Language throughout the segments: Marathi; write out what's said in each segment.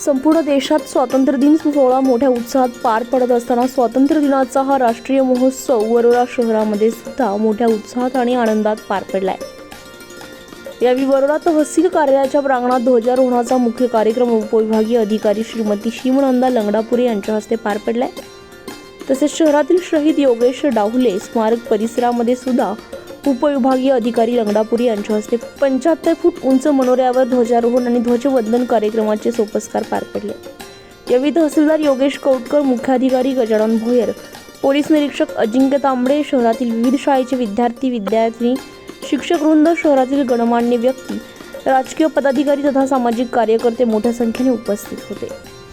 संपूर्ण देशात स्वातंत्र्य दिन सोहळा मोठ्या उत्साहात पार पडत असताना स्वातंत्र्य दिनाचा हा राष्ट्रीय महोत्सव वरोरा शहरामध्ये सुद्धा मोठ्या उत्साहात आणि आनंदात पार पडलाय। यावेळी वरोरा तहसील कार्यालयाच्या प्रांगणात ध्वजारोहणाचा मुख्य कार्यक्रम उपविभागीय अधिकारी श्रीमती शिवनंदा लंगडापुरे यांच्या हस्ते पार पडलाय। तसेच शहरातील शहीद योगेश डाहुले स्मारक परिसरामध्ये सुद्धा उपविभागीय अधिकारी लंगडापुरी यांच्या हस्ते 75 फूट उंच मनोऱ्यावर ध्वजारोहण आणि ध्वजवंदन कार्यक्रमाचे सोपस्कार पार पडले। यावेळी तहसीलदार योगेश कौटकर, मुख्याधिकारी गजानन भोयर, पोलीस निरीक्षक अजिंक्य तांबडे, शहरातील विविध शाळेचे विद्यार्थी, शिक्षकवृंद, शहरातील गणमान्य व्यक्ती, राजकीय पदाधिकारी तथा सामाजिक कार्यकर्ते मोठ्या संख्येने उपस्थित होते।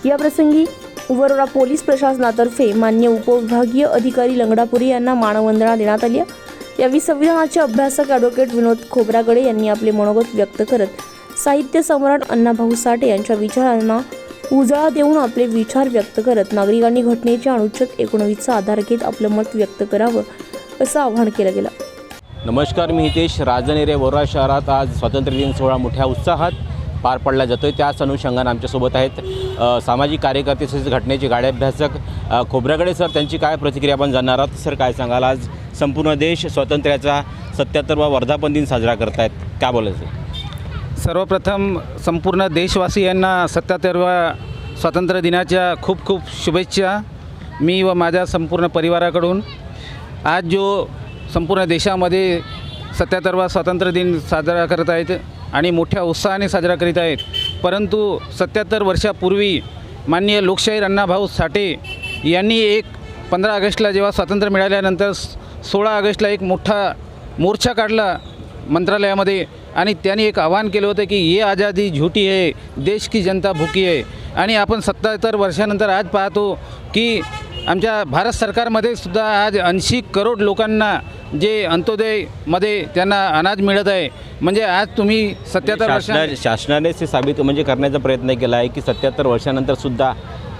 या प्रसंगी वरोरा पोलीस प्रशासनातर्फे मान्य उपविभागीय अधिकारी लंगडापुरी यांना मानवंदना देण्यात आली। यावेळी संविधानाचे अभ्यासक ॲडव्होकेट विनोद खोब्रागडे यांनी आपले मनोगत व्यक्त करत साहित्य सम्राट अण्णाभाऊ साठे यांच्या विचारांना उजाळा देऊन आपले विचार व्यक्त करत नागरिकांनी घटनेच्या अनुच्छेद 19चा आधार घेत आपलं मत व्यक्त करावं असं आवाहन केलं गेलं। नमस्कार, मी हितेश राजनेरे। वरोरा शहरात आज स्वातंत्र्य दिन सोहळा मोठ्या उत्साहात पार पडला जातोय। त्याच अनुषंगाने आमच्यासोबत आहेत सामाजिक कार्यकर्ते तसेच घटनेचे गाडे अभ्यासक खोब्रागडे सर। त्यांची काय प्रतिक्रिया आपण जाणणार आहोत। सर, काय सांगाल? आज संपूर्ण देश स्वातंत्र्याचा 77वा वर्धापन दिन साजरा करत आहेत, काय बोलायचं? सर्वप्रथम संपूर्ण देशवासियांना 77व्या स्वातंत्र्य दिनाच्या खूप खूप शुभेच्छा मी व माझ्या संपूर्ण परिवाराकडून। आज जो संपूर्ण देशामध्ये 77वा स्वातंत्र्य दिन साजरा करत आहेत आणि मोठ्या उत्साहाने साजरा करीत आहेत, परंतु 77 वर्षापूर्वी माननीय लोकशाहीर अण्णाभाऊ साठे यांनी 15 ऑगस्टला जेव्हा स्वातंत्र्य मिळाल्यानंतर 16 ऑगस्टला एक मोठा मोर्चा काढला मंत्रालयामध्ये आणि त्यांनी एक आवाहन केलं होतं की ये आज़ादी झूठी है, देश की जनता भूकी है। आणि आपण 77 वर्षानंतर आज पाहतो की आमच्या भारत सरकारमध्ये सुद्धा आज 80 करोड लोकांना जे अंत्योदयमध्ये त्यांना अनाज मिळत आहे। म्हणजे आज तुम्ही 77 शासनाने ते साबित करण्याचा प्रयत्न केला आहे की 77 वर्षानंतर सुद्धा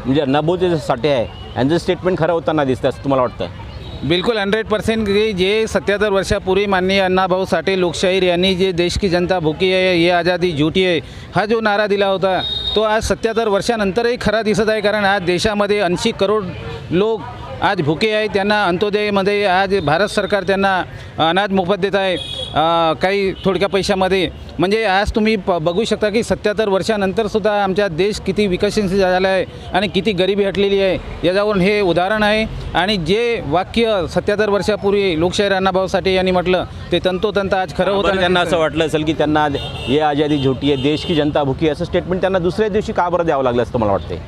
म्हणजे अण्णाभाऊ जे साठे आहे यांचं स्टेटमेंट खरं होताना दिसतं, असं तुम्हाला वाटतं? बिल्कुल 100% की जे 77 वर्षापूर्वी माननीय अण्णाभाऊ साठे लोकशाहीर यांनी जे देश की जनता भूकी आहे, ये आज़ादी झूठी है हा जो नारा दिला होता तो आज 77 वर्षानंतरही खरा दिसत आहे। कारण आज देशामध्ये 80 करोड लोक आज भुके आहेत, त्यांना अंत्योदयमध्ये आज भारत सरकार त्यांना अनाज मोफत देत आहे काही थोडक्या पैशामध्ये। म्हणजे आज तुम्ही बघू शकता की 77 वर्षानंतरसुद्धा आमचा देश किती विकसनशील झाला आहे आणि किती गरिबी हटलेली आहे याच्यावरून हे उदाहरण आहे। आणि जे वाक्य 77 वर्षापूर्वी लोकशाहीर अण्णाभाऊ साठे यांनी म्हटलं ते तंतोतंत आज खरं होतं। त्यांना असं वाटलं असेल की त्यांना ये आज़ादी झूठी आहे, देश की जनता भूकी असं स्टेटमेंट त्यांना दुसऱ्या दिवशी का बरं द्यावं लागलं असं तुम्हाला वाटते?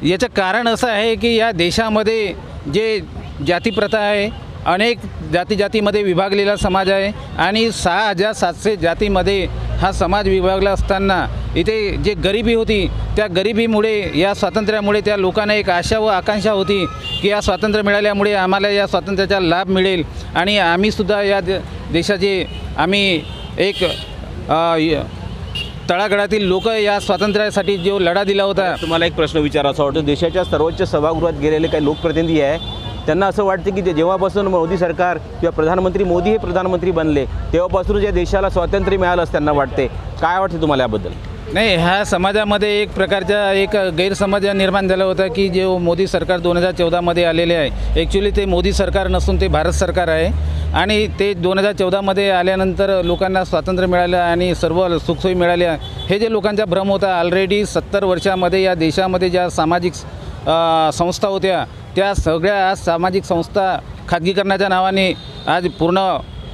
याचं कारण असं आहे की या देशामध्ये जे जातीप्रथा आहे, अनेक जातीमध्ये विभागलेला समाज आहे आणि 6700 जातीमध्ये हा समाज विभागला असताना इथे जे गरिबी होती त्या गरिबीमुळे या स्वातंत्र्यामुळे त्या लोकांना एक आशा व आकांक्षा होती की या स्वातंत्र्य मिळाल्यामुळे आम्हाला या स्वातंत्र्याचा लाभ मिळेल आणि आम्हीसुद्धा या देशाचे आम्ही एक तळागाळातील लोक या स्वातंत्र्यासाठी जो लढा दिला होता। तुम्हाला एक प्रश्न विचारायचा वाटतो। देशाच्या सर्वोच्च सभागृहात गेलेले काही लोकप्रतिनिधी आहे त्यांना असं वाटतं की जेव्हापासून मोदी सरकार किंवा प्रधानमंत्री मोदी हे प्रधानमंत्री बनले तेव्हापासून या देशाला स्वातंत्र्य मिळालं असं त्यांना वाटते, काय वाटते तुम्हाला याबद्दल? नाही, ह्या समाजामध्ये एक प्रकारचा एक गैरसमज निर्माण झाला होता की जे मोदी सरकार 2014मध्ये आलेले आहे, ॲक्च्युली ते मोदी सरकार नसून ते भारत सरकार आहे आणि ते 2014मध्ये आल्यानंतर लोकांना स्वातंत्र्य मिळालं आणि सर्व सुखसोयी मिळाल्या हे जे लोकांचा भ्रम होता। ऑलरेडी 70 वर्षामध्ये या देशामध्ये ज्या सामाजिक संस्था होत्या त्या सगळ्या आज सामाजिक संस्था खाजगीकरणाच्या नावाने आज पूर्ण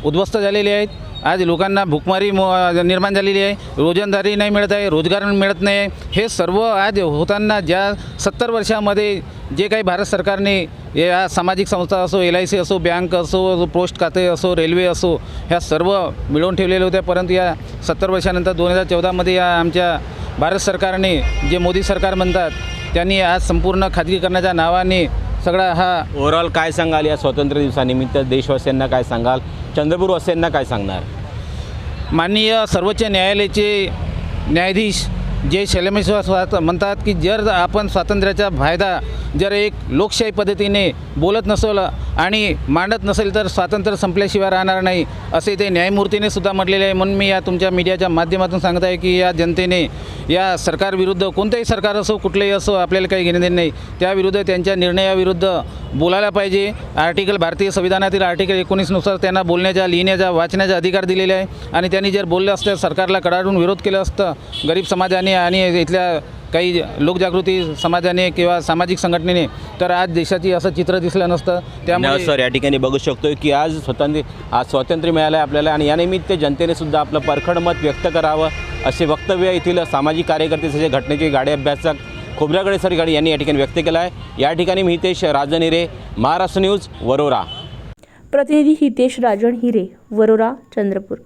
उद्ध्वस्त झालेल्या आहेत। आज लोकांना भूकमारी निर्माण झालेली आहे, रोजंदारी नाही मिळत आहे, रोजगार मिळत नाही। हे सर्व आज होताना ज्या 70 वर्षामध्ये जे काही भारत सरकारने या सामाजिक संस्था असो, LIC असो, बँक असो, पोस्ट खाते असो, रेल्वे असो, ह्या सर्व मिळवून ठेवलेल्या होत्या, परंतु या 70 वर्षानंतर 2014मध्ये या आमच्या भारत सरकारने जे मोदी सरकार म्हणतात त्यांनी आज संपूर्ण खाजगीकरणाच्या नावाने सगळा हा ओव्हरऑल काय सांगाल या स्वातंत्र्य दिवसानिमित्त देशवासियांना काय सांगाल, चंद्रपूरवासियांना काय सांगणार? माननीय सर्वोच्च न्यायालयाचे न्यायाधीश जे शैलेश म्हणतात की जर आपण स्वातंत्र्याचा फायदा जर एक लोकशाही पद्धतीने बोलत नसेल आणि मांडत नसेल तर स्वातंत्र्य संपल्याशिवाय राहणार नाही असे ते न्यायमूर्तीने सुद्धा म्हटलेले आहे. म्हणून मी या तुमच्या मीडियाच्या माध्यमातून सांगत आहे की या जनतेने या सरकारविरुद्ध, कोणतेही सरकार असो कुठलेही असो, आपल्याला काही घेणे देणे नाही, त्याविरुद्ध त्यांच्या निर्णयाविरुद्ध बोलायला पाहिजे. भारतीय संविधानातील आर्टिकल 19नुसार त्यांना बोलण्याचा, लिहिण्याचा, वाचण्याचा अधिकार दिलेला आहे आणि त्यांनी जर बोललं असतं, सरकारला कडाडून विरोध केला असतं गरीब समाजाने आणि इथल्या काही लोकजागृती समाजाने किंवा सामाजिक संघटनेने, तर आज देशाची असं चित्र दिसलं नसतं. त्यामुळे सर या ठिकाणी बघू शकतो की आज स्वातंत्र्य मिळालं आहे आपल्याला आणि यानिमित्त जनतेने सुद्धा आपलं परखड मत व्यक्त करावं असे वक्तव्य येथील सामाजिक कार्यकर्ते तसेच घटनेचे गाडे अभ्यासक खोब्रा गणेश यांनी या ठिकाणी व्यक्त केलं आहे. या ठिकाणी मी हितेश राजन हिरे, महाराष्ट्र न्यूज, वरोरा. प्रतिनिधी हितेश राजन हिरे, वरोरा, चंद्रपूर.